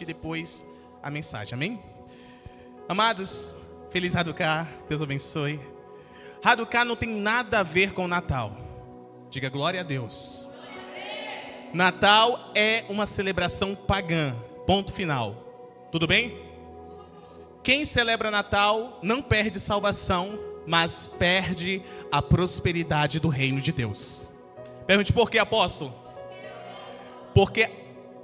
depois a mensagem, amém? Amados, feliz Hanukkah, Deus abençoe. Hanukkah não tem nada a ver com o Natal. Diga glória a Deus. Natal é uma celebração pagã, ponto final. Tudo bem? Quem celebra Natal não perde salvação, mas perde a prosperidade do reino de Deus. Pergunte por quê, apóstolo? Porque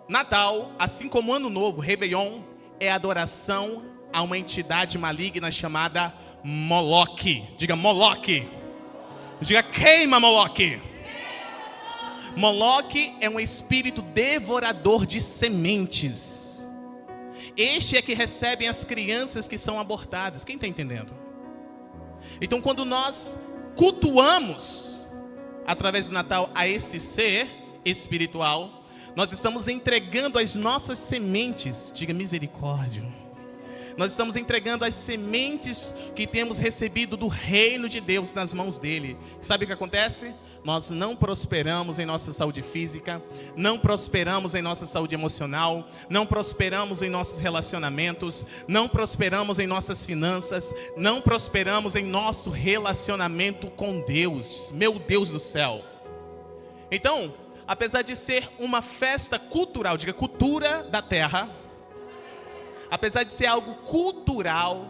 Natal, assim como Ano Novo, Réveillon, é adoração a uma entidade maligna chamada Moloque. Diga Moloque. Diga queima Moloque. Moloque é um espírito devorador de sementes. Este é que recebem as crianças que são abortadas. Quem está entendendo? Então, quando nós cultuamos através do Natal a esse ser espiritual, nós estamos entregando as nossas sementes. Diga misericórdia. Nós estamos entregando as sementes que temos recebido do reino de Deus nas mãos dele. Sabe o que acontece? Nós não prosperamos em nossa saúde física, não prosperamos em nossa saúde emocional, não prosperamos em nossos relacionamentos, não prosperamos em nossas finanças, não prosperamos em nosso relacionamento com Deus. Meu Deus do céu. Então, apesar de ser uma festa cultural, diga cultura da terra, apesar de ser algo cultural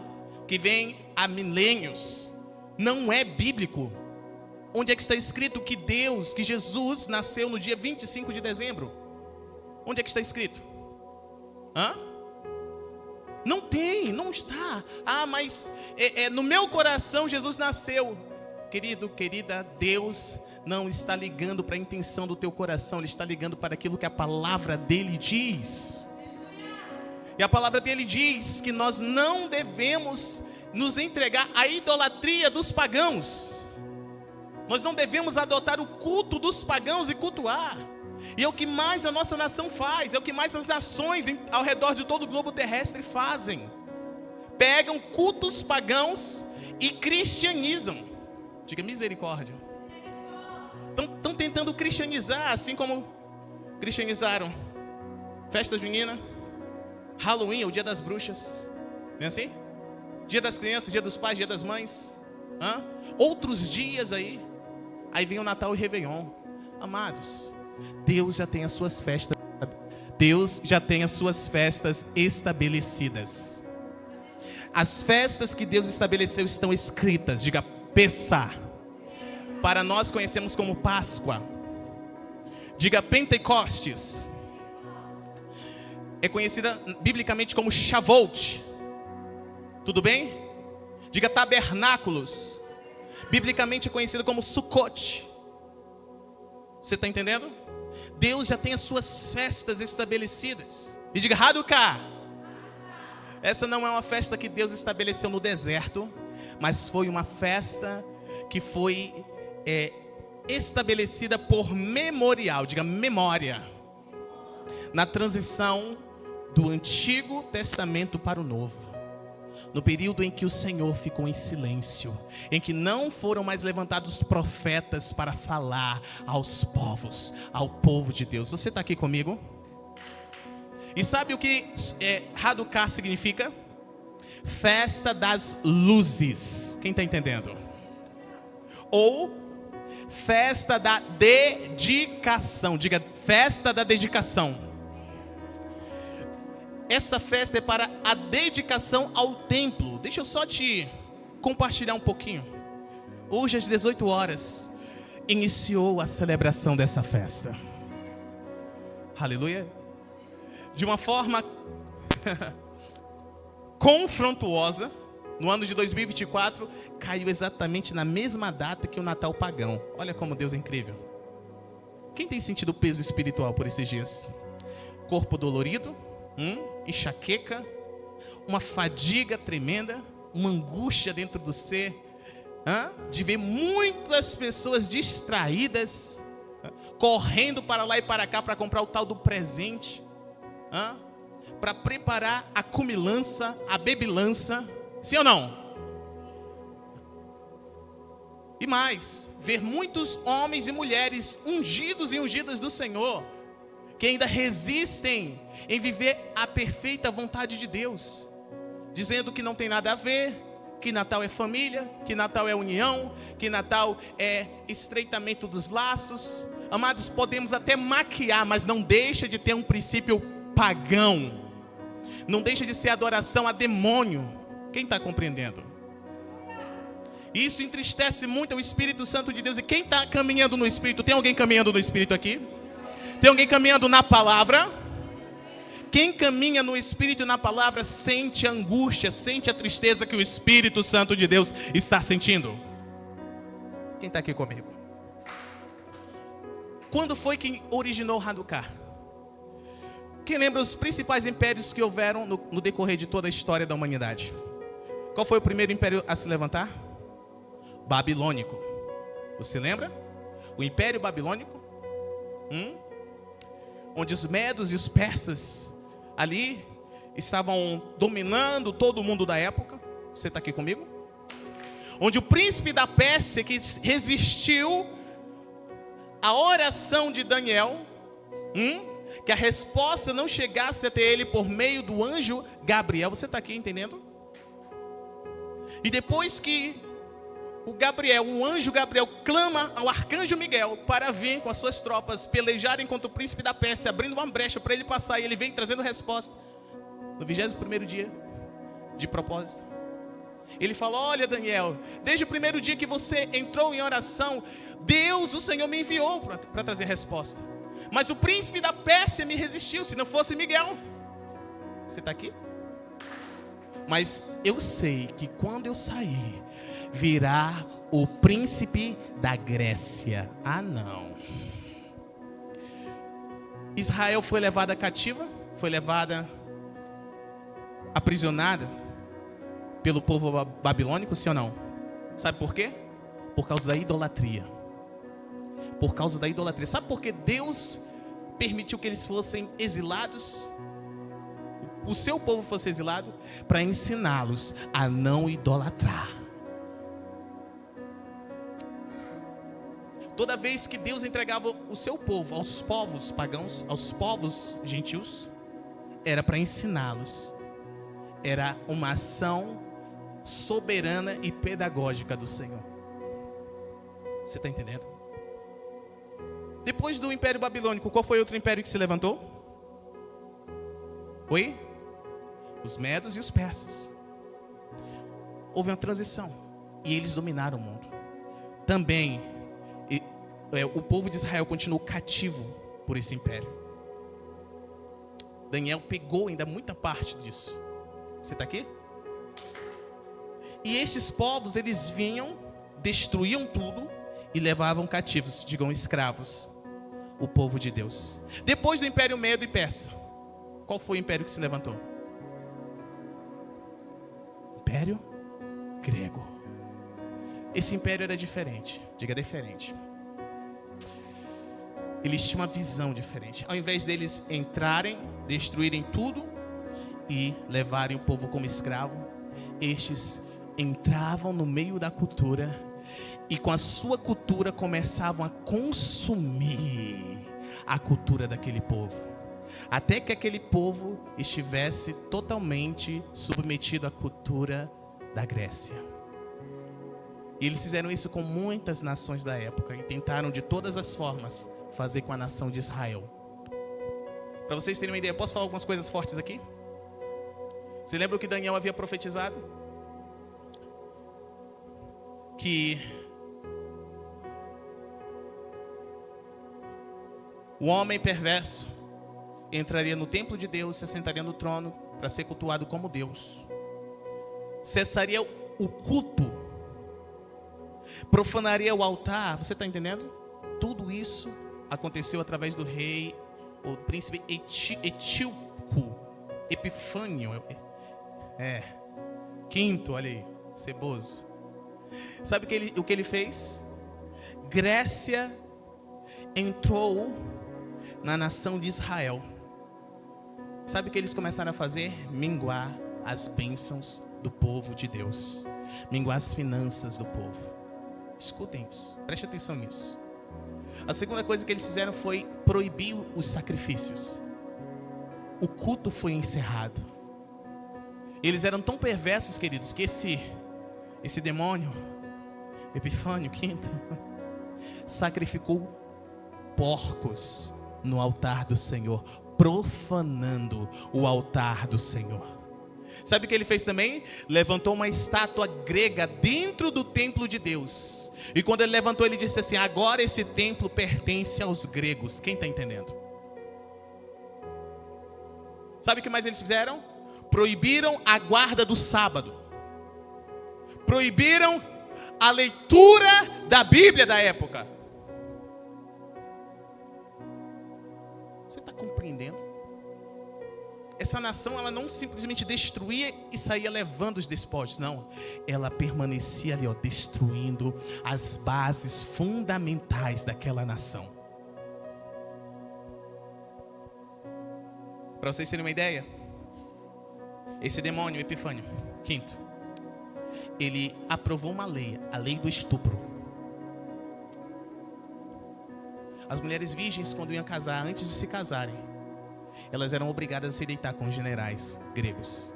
que vem há milênios, não é bíblico. Onde é que está escrito que Jesus nasceu no dia 25 de dezembro? Onde é que está escrito? Não tem, não está. Mas no meu coração Jesus nasceu. Querido, querida, Deus não está ligando para a intenção do teu coração, Ele está ligando para aquilo que a palavra dele diz. E a palavra dele diz que nós não devemos nos entregar à idolatria dos pagãos. Nós não devemos adotar o culto dos pagãos e cultuar. E é o que mais a nossa nação faz, é o que mais as nações ao redor de todo o globo terrestre fazem. Pegam cultos pagãos e cristianizam. Diga misericórdia. Estão tentando cristianizar, assim como cristianizaram festa junina, Halloween, o dia das bruxas, não é assim? Dia das crianças, dia dos pais, dia das mães, outros dias aí vem o Natal e Réveillon. Amados, Deus já tem as suas festas, Deus já tem as suas festas estabelecidas. As festas que Deus estabeleceu estão escritas, diga Pessah. Para nós conhecemos como Páscoa. Diga Pentecostes. É conhecida biblicamente como Shavuot. Tudo bem? Diga Tabernáculos. Biblicamente é conhecida como Sukkot. Você está entendendo? Deus já tem as suas festas estabelecidas. E diga Hanukkah. Essa não é uma festa que Deus estabeleceu no deserto, mas foi uma festa que foi estabelecida por memorial, diga memória, na transição do Antigo Testamento para o Novo, no período em que o Senhor ficou em silêncio, em que não foram mais levantados profetas para falar aos povos, ao povo de Deus. Você está aqui comigo? E sabe o que Hanukkah significa? Festa das luzes. Quem está entendendo? Ou festa da dedicação. Diga festa da dedicação. Essa festa é para a dedicação ao templo. Deixa eu só te compartilhar um pouquinho. Hoje às 18 horas iniciou a celebração dessa festa. Aleluia. De uma forma confrontuosa, no ano de 2024, caiu exatamente na mesma data que o Natal pagão. Olha como Deus é incrível. Quem tem sentido peso espiritual por esses dias? Corpo dolorido, enxaqueca, uma fadiga tremenda, uma angústia dentro do ser, de ver muitas pessoas distraídas, correndo para lá e para cá para comprar o tal do presente, para preparar a comilança, a bebilança. Sim ou não? E mais, ver muitos homens e mulheres ungidos e ungidas do Senhor, que ainda resistem em viver a perfeita vontade de Deus, dizendo que não tem nada a ver, que Natal é família, que Natal é união, que Natal é estreitamento dos laços. Amados, podemos até maquiar, mas não deixa de ter um princípio pagão, não deixa de ser adoração a demônio. Quem está compreendendo? Isso entristece muito o Espírito Santo de Deus. E quem está caminhando no Espírito? Tem alguém caminhando no Espírito aqui? Tem alguém caminhando na palavra? Quem caminha no Espírito e na palavra sente a angústia, sente a tristeza que o Espírito Santo de Deus está sentindo. Quem está aqui comigo? Quando foi que originou Hanukkah? Quem lembra os principais impérios que houveram no decorrer de toda a história da humanidade? Qual foi o primeiro império a se levantar? Babilônico. Você lembra? O Império Babilônico? Onde os medos e os persas ali estavam dominando todo mundo da época. Você está aqui comigo? Onde o príncipe da Pérsia, que resistiu à oração de Daniel, que a resposta não chegasse até ele por meio do anjo Gabriel. Você está aqui entendendo? E depois que o anjo Gabriel clama ao arcanjo Miguel para vir com as suas tropas pelejarem contra o príncipe da Pérsia, abrindo uma brecha para ele passar, e ele vem trazendo resposta. No 21º dia de propósito, ele fala: olha, Daniel, desde o primeiro dia que você entrou em oração, Deus, o Senhor, me enviou para trazer resposta. Mas o príncipe da Pérsia me resistiu. Se não fosse Miguel. Você está aqui? Mas eu sei que quando eu sair, virá o príncipe da Grécia. Ah, não. Israel foi levada cativa, foi levada aprisionada pelo povo babilônico, sim ou não? Sabe por quê? Por causa da idolatria. Por causa da idolatria. Sabe por que Deus permitiu que eles fossem exilados? O seu povo fosse exilado? Para ensiná-los a não idolatrar. Toda vez que Deus entregava o seu povo aos povos pagãos, aos povos gentios, era para ensiná-los. Era uma ação soberana e pedagógica do Senhor. Você está entendendo? Depois do Império Babilônico, qual foi outro império que se levantou? Oi? Os medos e os persas. Houve uma transição e eles dominaram o mundo. Também o povo de Israel continuou cativo por esse império. Daniel pegou ainda muita parte disso. Você está aqui? E esses povos, eles vinham, destruíam tudo e levavam cativos, digam escravos, o povo de Deus. Depois do Império Medo e Persa, qual foi o império que se levantou? Império Grego. Esse império era diferente. Diga diferente. Eles tinham uma visão diferente. Ao invés deles entrarem, destruírem tudo e levarem o povo como escravo, estes entravam no meio da cultura e com a sua cultura começavam a consumir a cultura daquele povo, até que aquele povo estivesse totalmente submetido à cultura da Grécia. E eles fizeram isso com muitas nações da época e tentaram de todas as formas fazer com a nação de Israel. Para vocês terem uma ideia, posso falar algumas coisas fortes aqui? Você lembra o que Daniel havia profetizado? Que o homem perverso entraria no templo de Deus, se assentaria no trono para ser cultuado como Deus. Cessaria o culto, profanaria o altar. Você está entendendo? Tudo isso aconteceu através do rei, o príncipe Etíoco Epifânio. Quinto, olha aí, ceboso. Sabe o que ele fez? Grécia entrou na nação de Israel. Sabe o que eles começaram a fazer? Minguar as bênçãos do povo de Deus. Minguar as finanças do povo. Escutem isso, preste atenção nisso. A segunda coisa que eles fizeram foi proibir os sacrifícios. O culto foi encerrado. Eles eram tão perversos, queridos, que esse demônio, Epifânio V, sacrificou porcos no altar do Senhor, profanando o altar do Senhor. Sabe o que ele fez também? Levantou uma estátua grega dentro do templo de Deus. E quando ele levantou, ele disse assim: agora esse templo pertence aos gregos. Quem está entendendo? Sabe o que mais eles fizeram? Proibiram a guarda do sábado. Proibiram a leitura da Bíblia da época. Você está compreendendo? Essa nação, ela não simplesmente destruía e saía levando os despojos, não. Ela permanecia ali, destruindo as bases fundamentais daquela nação. Para vocês terem uma ideia, esse demônio, Epifânio V, ele aprovou uma lei, a lei do estupro. As mulheres virgens, quando iam casar, antes de se casarem, elas eram obrigadas a se deitar com os generais gregos.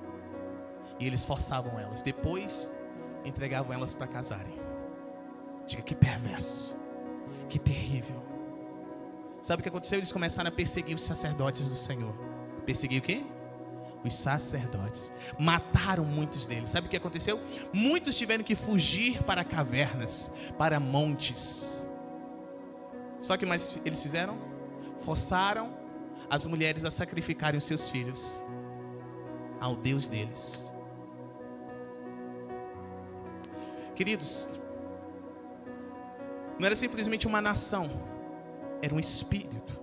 E eles forçavam elas. Depois, entregavam elas para casarem. Diga, que perverso. Que terrível. Sabe o que aconteceu? Eles começaram a perseguir os sacerdotes do Senhor. Perseguir o quê? Os sacerdotes. Mataram muitos deles. Sabe o que aconteceu? Muitos tiveram que fugir para cavernas, para montes. Só que mais eles fizeram? Forçaram as mulheres a sacrificarem os seus filhos ao Deus deles. Queridos, não era simplesmente uma nação, era um espírito,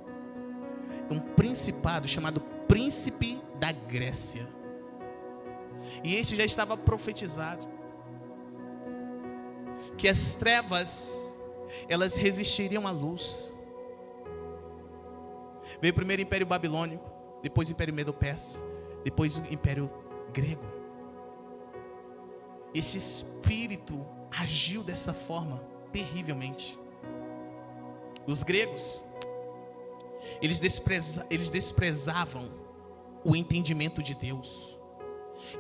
um principado chamado Príncipe da Grécia. E este já estava profetizado que as trevas, elas resistiriam à luz. Veio primeiro o Império Babilônico, depois o Império Medo-Persa, depois o Império Grego. Esse espírito agiu dessa forma, terrivelmente. Os gregos, eles desprezavam o entendimento de Deus.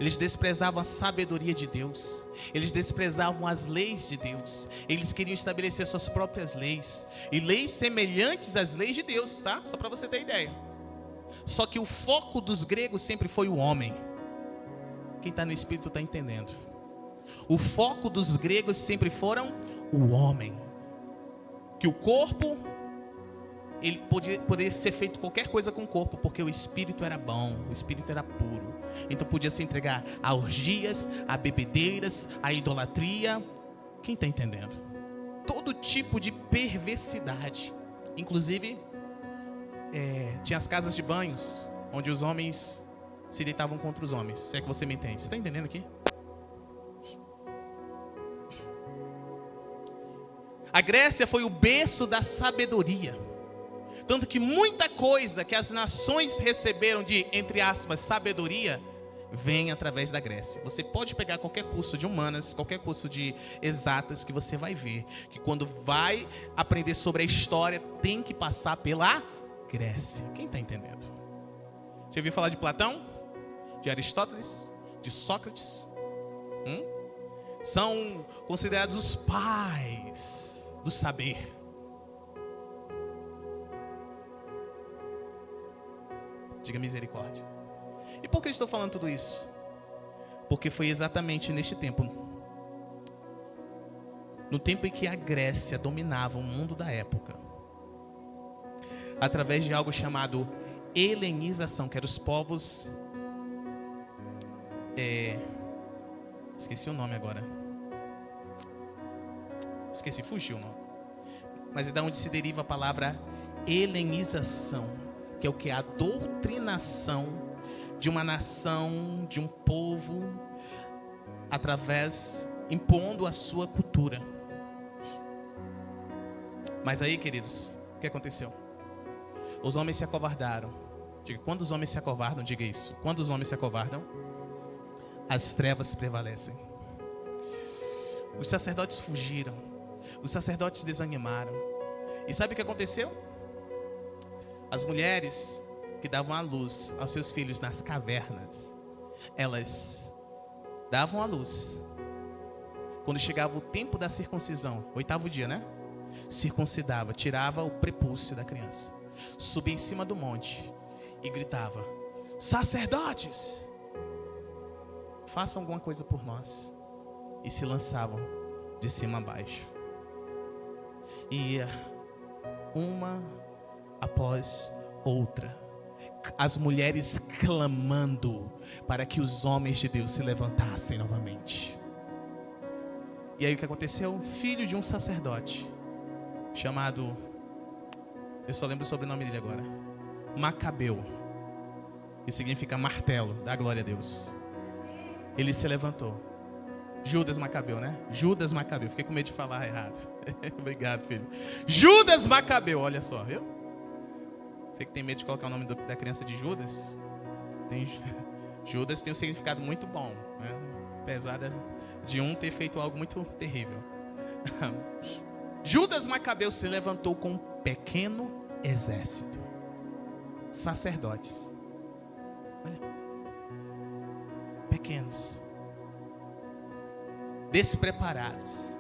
Eles desprezavam a sabedoria de Deus. Eles desprezavam as leis de Deus. Eles queriam estabelecer suas próprias leis. E leis semelhantes às leis de Deus, tá? Só para você ter ideia. Só que o foco dos gregos sempre foi o homem. Quem está no Espírito está entendendo. O foco dos gregos sempre foram o homem. Que o corpo, ele poderia ser feito qualquer coisa com o corpo, porque o espírito era bom, o espírito era puro. Então podia se entregar a orgias, a bebedeiras, a idolatria. Quem está entendendo? Todo tipo de perversidade. Inclusive, tinha as casas de banhos, onde os homens se deitavam contra os homens. Se é que você me entende. Você está entendendo aqui? A Grécia foi o berço da sabedoria. Tanto que muita coisa que as nações receberam de, entre aspas, sabedoria, vem através da Grécia. Você pode pegar qualquer curso de humanas, qualquer curso de exatas, que você vai ver que quando vai aprender sobre a história, tem que passar pela Grécia. Quem está entendendo? Você ouviu falar de Platão? De Aristóteles? De Sócrates? São considerados os pais do saber. Diga misericórdia. E por que eu estou falando tudo isso? Porque foi exatamente neste tempo, no tempo em que a Grécia dominava o mundo da época, através de algo chamado helenização, que eram os povos, esqueci o nome agora, fugiu o nome, mas é da onde se deriva a palavra helenização, que é o que? A doutrinação de uma nação, de um povo, impondo a sua cultura. Mas aí, queridos, o que aconteceu? Os homens se acovardaram. Diga, quando os homens se acovardam, diga isso. Quando os homens se acovardam, as trevas prevalecem. Os sacerdotes fugiram. Os sacerdotes desanimaram. E sabe o que aconteceu? As mulheres que davam à luz aos seus filhos nas cavernas, elas davam à luz. Quando chegava o tempo da circuncisão, 8º dia, né? Circuncidava, tirava o prepúcio da criança, subia em cima do monte e gritava: sacerdotes, façam alguma coisa por nós. E se lançavam de cima a baixo. E ia uma após outra, as mulheres clamando para que os homens de Deus se levantassem novamente. E aí o que aconteceu? Filho de um sacerdote chamado, eu só lembro o sobrenome dele agora, Macabeu, que significa martelo, dá glória a Deus. Ele se levantou. Judas Macabeu, né? Judas Macabeu, fiquei com medo de falar errado. Obrigado, filho. Judas Macabeu, olha só, viu? Você que tem medo de colocar o nome da criança de Judas, Judas tem um significado muito bom, né? Apesar de um ter feito algo muito terrível. Judas Macabeu se levantou com um pequeno exército, sacerdotes, olha, pequenos, despreparados.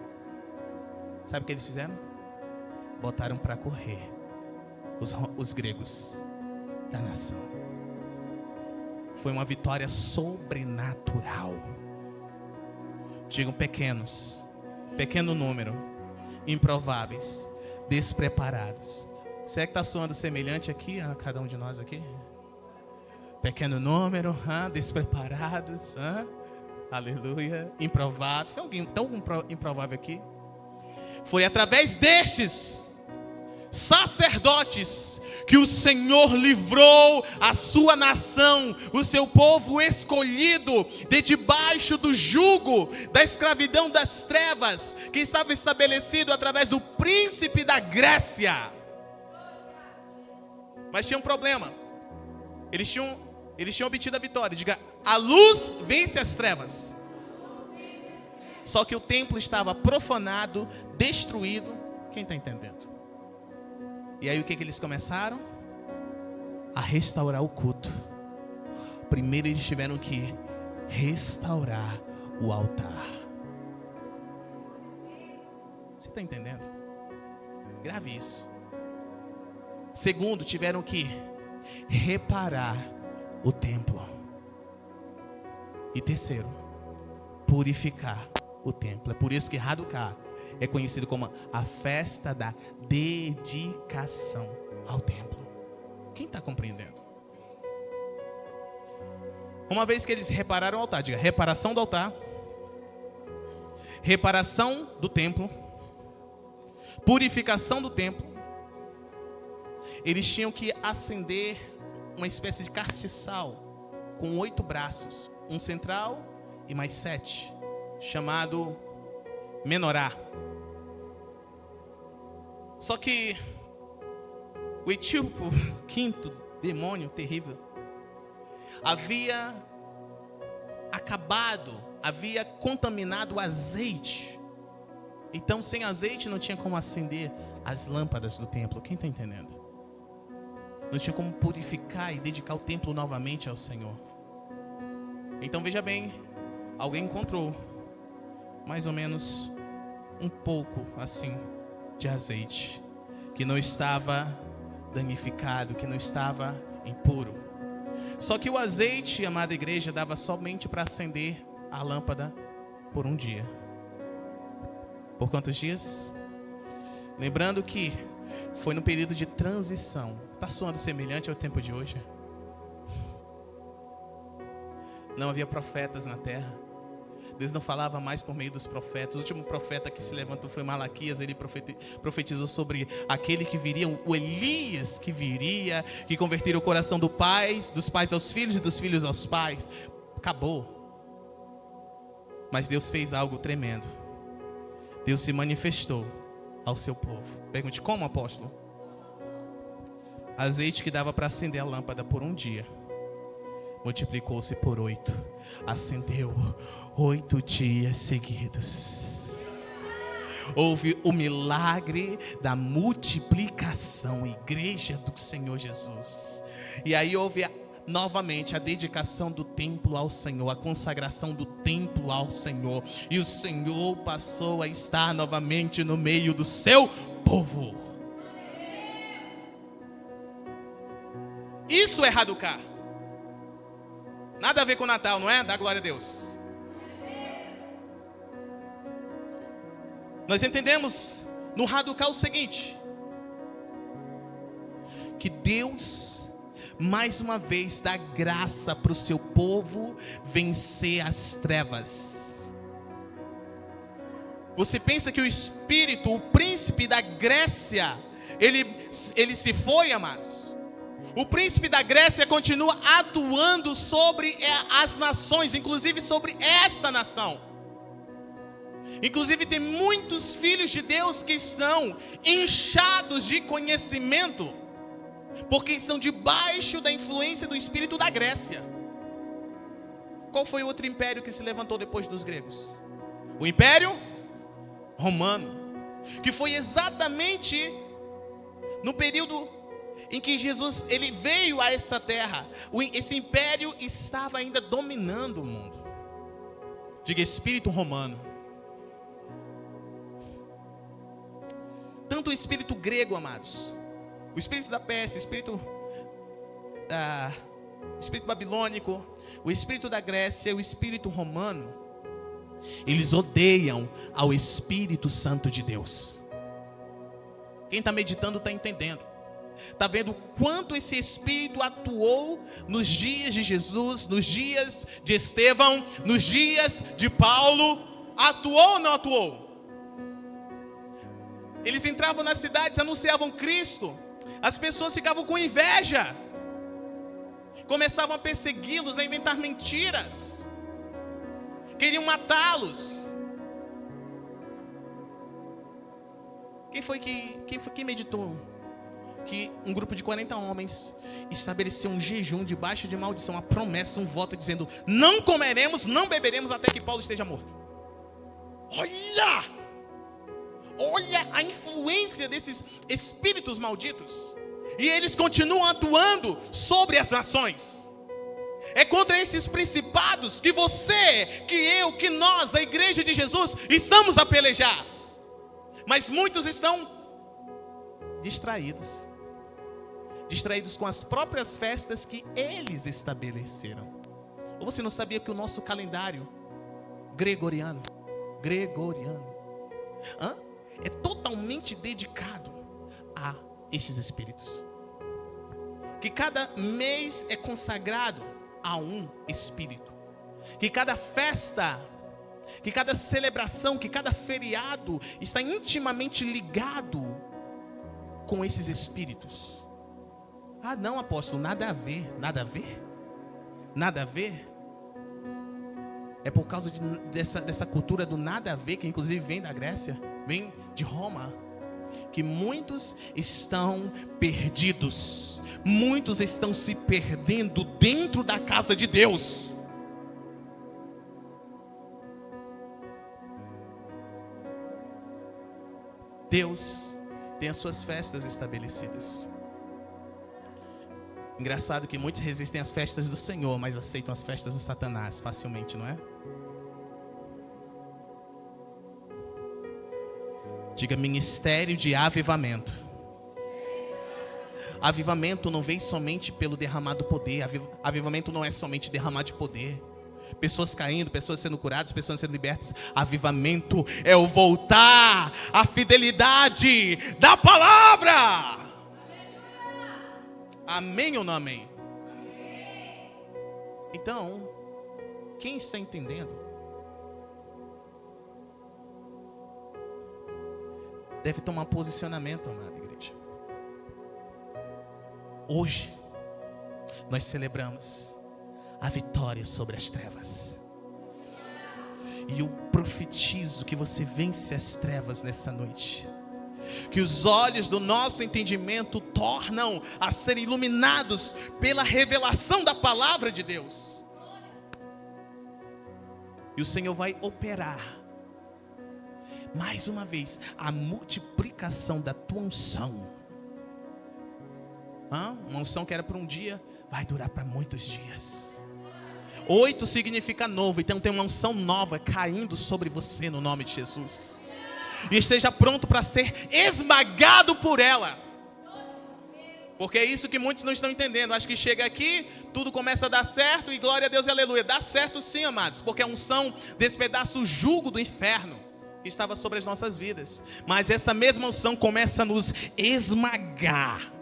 Sabe o que eles fizeram? Botaram para correr os gregos da nação. Foi uma vitória sobrenatural. Digam pequenos, pequeno número, improváveis, despreparados. Você é que está soando semelhante aqui a cada um de nós aqui? Pequeno número, despreparados, aleluia, improváveis. Tem alguém tão improvável aqui? Foi através destes sacerdotes que o Senhor livrou a sua nação, o seu povo escolhido, de debaixo do jugo da escravidão das trevas, que estava estabelecido através do príncipe da Grécia. Mas tinha um problema. Eles tinham obtido a vitória. Diga: a luz vence as trevas. Só que o templo estava profanado, destruído. Quem está entendendo? E aí o que eles começaram? A restaurar o culto. Primeiro eles tiveram que restaurar o altar. Você está entendendo? Grave isso. Segundo, tiveram que reparar o templo. E terceiro, purificar o templo. É por isso que Hanukkah é conhecido como a festa da dedicação ao templo. Quem está compreendendo? Uma vez que eles repararam o altar, diga: reparação do altar, reparação do templo, purificação do templo. Eles tinham que acender uma espécie de castiçal com 8 braços, um central e mais 7, chamado menorá. Só que o etíope, quinto demônio terrível, havia havia contaminado o azeite. Então, sem azeite não tinha como acender as lâmpadas do templo. Quem está entendendo? Não tinha como purificar e dedicar o templo novamente ao Senhor. Então veja bem, alguém encontrou mais ou menos um pouco assim de azeite, que não estava danificado, que não estava impuro. Só que o azeite, amada igreja, dava somente para acender a lâmpada por um dia. Por quantos dias? Lembrando que foi no período de transição. Está soando semelhante ao tempo de hoje? Não havia profetas na terra. Deus não falava mais por meio dos profetas. O último profeta que se levantou foi Malaquias. Ele profetizou sobre aquele que viria, o Elias que viria, que converteria o coração dos pais aos filhos e dos filhos aos pais. Acabou. Mas Deus fez algo tremendo. Deus se manifestou ao seu povo. Pergunte: como, apóstolo? Azeite que dava para acender a lâmpada por um dia multiplicou-se por 8. Acendeu 8 dias seguidos. houve o milagre da multiplicação, igreja do Senhor Jesus. E aí houve novamente a dedicação do templo ao Senhor, a consagração do templo ao Senhor. E o Senhor passou a estar novamente no meio do seu povo. Isso é Haduká. Nada a ver com o Natal, não é? Dá glória a Deus. Nós entendemos no Haduká o seguinte: que Deus mais uma vez dá graça para o seu povo vencer as trevas. Você pensa que o espírito, o príncipe da Grécia, ele se foi, amados? O príncipe da Grécia continua atuando sobre as nações, inclusive sobre esta nação. Inclusive tem muitos filhos de Deus que estão inchados de conhecimento, porque estão debaixo da influência do espírito da Grécia. Qual foi o outro império que se levantou depois dos gregos? O Império Romano, que foi exatamente no período em que Jesus ele veio a esta terra. Esse império estava ainda dominando o mundo. Diga, espírito romano. Tanto o espírito grego, amados, o espírito da Pérsia, o espírito babilônico, o espírito da Grécia, o espírito romano, eles odeiam ao Espírito Santo de Deus. Quem está meditando está entendendo. Está vendo o quanto esse Espírito atuou nos dias de Jesus, nos dias de Estevão, nos dias de Paulo? Atuou ou não atuou? Eles entravam nas cidades, anunciavam Cristo, as pessoas ficavam com inveja, começavam a persegui-los, a inventar mentiras, queriam matá-los. Quem meditou que um grupo de 40 homens estabeleceu um jejum debaixo de maldição, uma promessa, um voto dizendo: não comeremos, não beberemos até que Paulo esteja morto? Olha a influência desses espíritos malditos. E eles continuam atuando sobre as nações. É contra esses principados que você, que eu, que nós, a igreja de Jesus, estamos a pelejar. Mas muitos estão distraídos com as próprias festas que eles estabeleceram. Ou você não sabia que o nosso calendário gregoriano é totalmente dedicado a estes espíritos? Que cada mês é consagrado a um espírito, que cada festa, que cada celebração, que cada feriado está intimamente ligado com esses espíritos. Ah, não, apóstolo, nada a ver. É por causa dessa cultura do nada a ver, que inclusive vem da Grécia, vem de Roma, que muitos estão perdidos, muitos estão se perdendo dentro da casa de Deus. Deus tem as suas festas estabelecidas. Engraçado que muitos resistem às festas do Senhor, mas aceitam as festas do Satanás facilmente, não é? Diga: ministério de avivamento. Avivamento não vem somente pelo derramado poder. Avivamento não é somente derramar de poder. Pessoas caindo, pessoas sendo curadas, pessoas sendo libertas. Avivamento é o voltar à fidelidade da palavra. Amém ou não amém? Então, quem está entendendo deve tomar posicionamento, amada igreja. Hoje nós celebramos a vitória sobre as trevas. E eu profetizo que você vence as trevas nessa noite. Que os olhos do nosso entendimento tornam a ser iluminados pela revelação da palavra de Deus. E o Senhor vai operar mais uma vez, a multiplicação da tua unção. Uma unção que era por um dia, vai durar para muitos dias. 8 significa novo, então tem uma unção nova caindo sobre você no nome de Jesus. E esteja pronto para ser esmagado por ela. Porque é isso que muitos não estão entendendo. Acho que chega aqui, tudo começa a dar certo e glória a Deus e aleluia. Dá certo sim, amados, porque a unção despedaça o jugo do inferno que estava sobre as nossas vidas. Mas essa mesma unção começa a nos esmagar.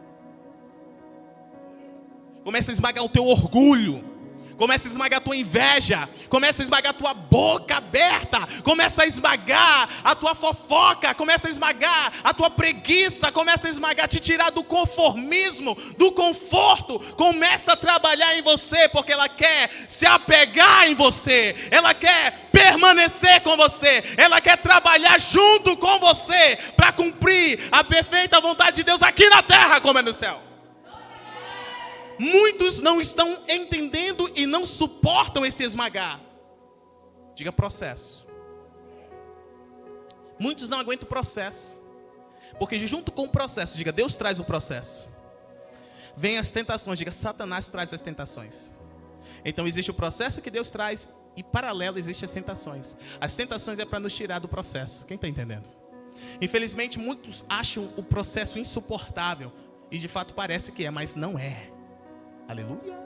Começa a esmagar o teu orgulho. Começa a esmagar a tua inveja. Começa a esmagar a tua boca aberta. Começa a esmagar a tua fofoca. Começa a esmagar a tua preguiça. Começa a esmagar, te tirar do conformismo, do conforto. Começa a trabalhar em você, porque ela quer se apegar em você. Ela quer permanecer com você. Ela quer trabalhar junto com você para cumprir a perfeita vontade de Deus aqui na terra como é no céu. Muitos não estão entendendo e não suportam esse esmagar. Diga processo. Muitos não aguentam o processo. Porque junto com o processo, diga, Deus traz o processo. Vem as tentações, diga, Satanás traz as tentações. Então existe o processo que Deus traz e paralelo existem as tentações. As tentações é para nos tirar do processo. Quem está entendendo? Infelizmente muitos acham o processo insuportável. E de fato parece que é, mas não é. Aleluia.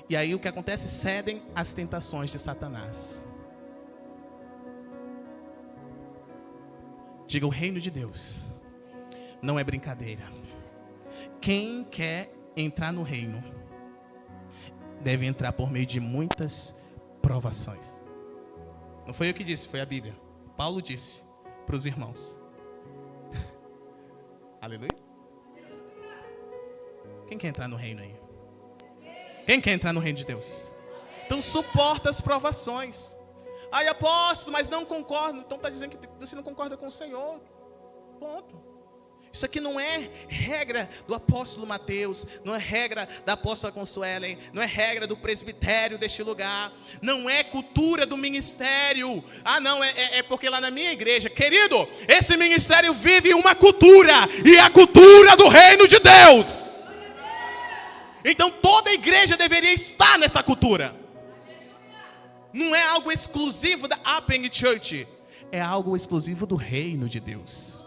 E aí o que acontece? Cedem às tentações de Satanás. Diga, o reino de Deus não é brincadeira. Quem quer entrar no reino deve entrar por meio de muitas provações. Não foi eu que disse, foi a Bíblia. Paulo disse para os irmãos. Aleluia. Quem quer entrar no reino aí? Quem quer entrar no reino de Deus? Então suporta as provações. Ai, apóstolo, mas não concordo. Então está dizendo que você não concorda com o Senhor. Ponto. Isso aqui não é regra do apóstolo Mateus, não é regra da apóstola Consuelen, não é regra do presbitério deste lugar, não é cultura do ministério. Não, é porque lá na minha igreja, querido, esse ministério vive uma cultura, e é a cultura do reino de Deus. Então toda a igreja deveria estar nessa cultura. Não é algo exclusivo da Appeng Church, é algo exclusivo do reino de Deus.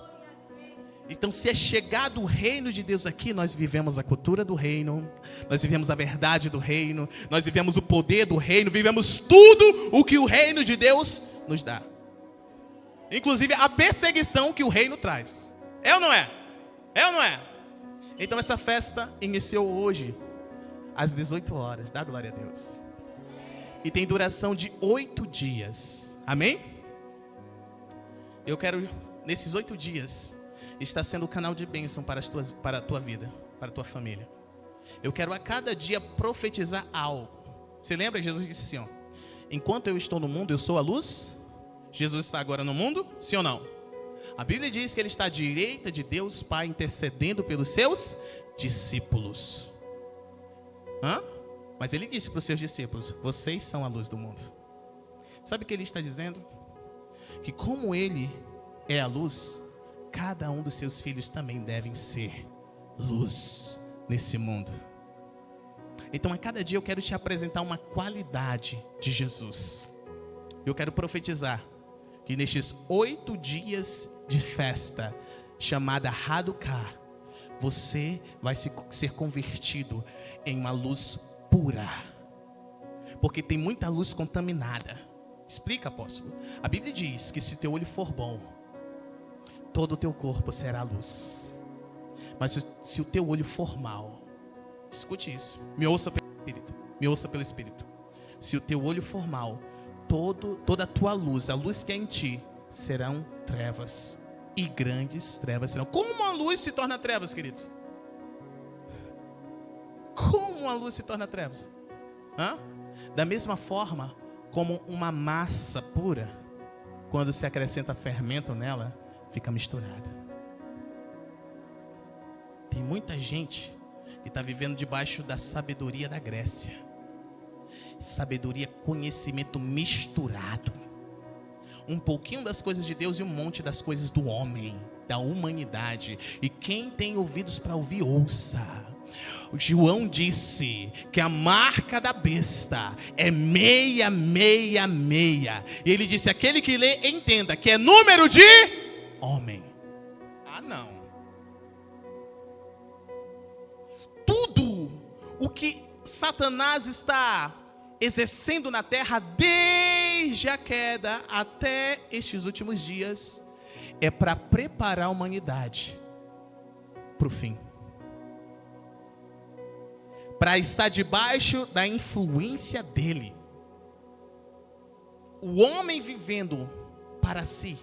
Então se é chegado o reino de Deus aqui, nós vivemos a cultura do reino, nós vivemos a verdade do reino, nós vivemos o poder do reino, vivemos tudo o que o reino de Deus nos dá. Inclusive a perseguição que o reino traz. É ou não é? É ou não é? Então essa festa iniciou hoje, às 18 horas, dá glória a Deus. E tem duração de 8 dias, amém? Eu quero, nesses 8 dias, estar sendo o canal de bênção para a tua vida, para a tua família. Eu quero a cada dia profetizar algo. Você lembra? Jesus disse assim, enquanto eu estou no mundo, eu sou a luz. Jesus está agora no mundo, sim ou não? A Bíblia diz que Ele está à direita de Deus Pai, intercedendo pelos seus discípulos. Mas Ele disse para os seus discípulos, vocês são a luz do mundo. Sabe o que Ele está dizendo? Que como Ele é a luz, cada um dos seus filhos também devem ser luz nesse mundo. Então a cada dia eu quero te apresentar uma qualidade de Jesus. Eu quero profetizar que nestes 8 dias de festa, chamada Hanukkah, você vai ser convertido em uma luz pura. Porque tem muita luz contaminada. Explica, apóstolo. A Bíblia diz que se teu olho for bom, todo o teu corpo será luz. Mas se o teu olho for mau, escute isso, me ouça pelo Espírito, me ouça pelo Espírito. Se o teu olho for mau, toda a tua luz, a luz que é em ti, serão trevas. E grandes trevas serão. Como a luz se torna trevas, queridos? Como a luz se torna trevas? Da mesma forma como uma massa pura, quando se acrescenta fermento nela, fica misturada. Tem muita gente que está vivendo debaixo da sabedoria da Grécia. Sabedoria, conhecimento misturado. um pouquinho das coisas de Deus e um monte das coisas do homem, da humanidade. E quem tem ouvidos para ouvir, ouça. O João disse que a marca da besta é 666. E ele disse: aquele que lê, entenda que é número de homem. Ah, não. Tudo o que Satanás está exercendo na terra desde a queda até estes últimos dias é para preparar a humanidade para o fim, para estar debaixo da influência dele. O homem vivendo para si,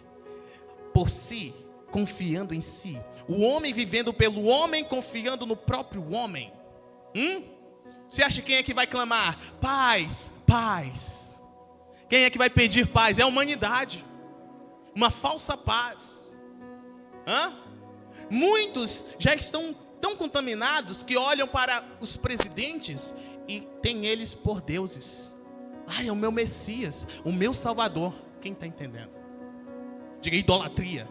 por si, confiando em si. O homem vivendo pelo homem, confiando no próprio homem. Você acha quem é que vai clamar? Paz, paz. Quem é que vai pedir paz? É a humanidade. Uma falsa paz. Muitos já estão tão contaminados que olham para os presidentes e têm eles por deuses. É o meu Messias, o meu Salvador. Quem está entendendo? Diga: idolatria.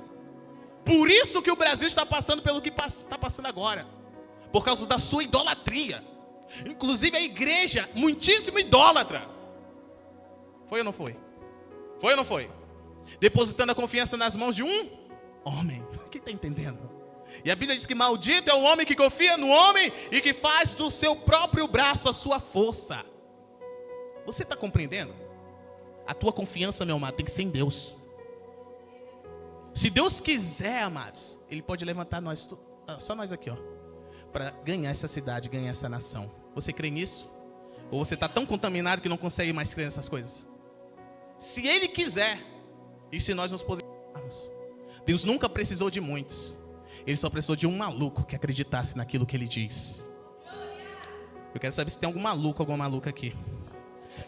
Por isso que o Brasil está passando pelo que está passando agora, por causa da sua idolatria. Inclusive a igreja, muitíssimo idólatra. Foi ou não foi? Foi ou não foi? Depositando a confiança nas mãos de um homem. Quem está entendendo? E a Bíblia diz que maldito é o homem que confia no homem e que faz do seu próprio braço a sua força. Você está compreendendo? A tua confiança, meu amado, tem que ser em Deus. Se Deus quiser, amados, Ele pode levantar nós, só nós aqui, para ganhar essa cidade, ganhar essa nação. Você crê nisso? Ou você está tão contaminado que não consegue mais crer nessas coisas? Se Ele quiser, e se nós nos posicionarmos, Deus nunca precisou de muitos. Ele só precisou de um maluco que acreditasse naquilo que Ele diz. Eu quero saber se tem algum maluco, alguma maluca aqui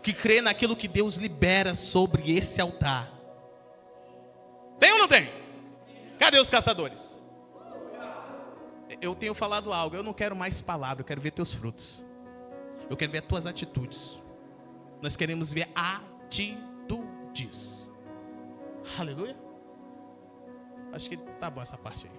que crê naquilo que Deus libera sobre esse altar. Tem ou não tem? Cadê os caçadores? Eu tenho falado algo. Eu não quero mais palavra, eu quero ver teus frutos. Eu quero ver as tuas atitudes. Nós queremos ver atitudes. Aleluia. Acho que tá bom essa parte aí.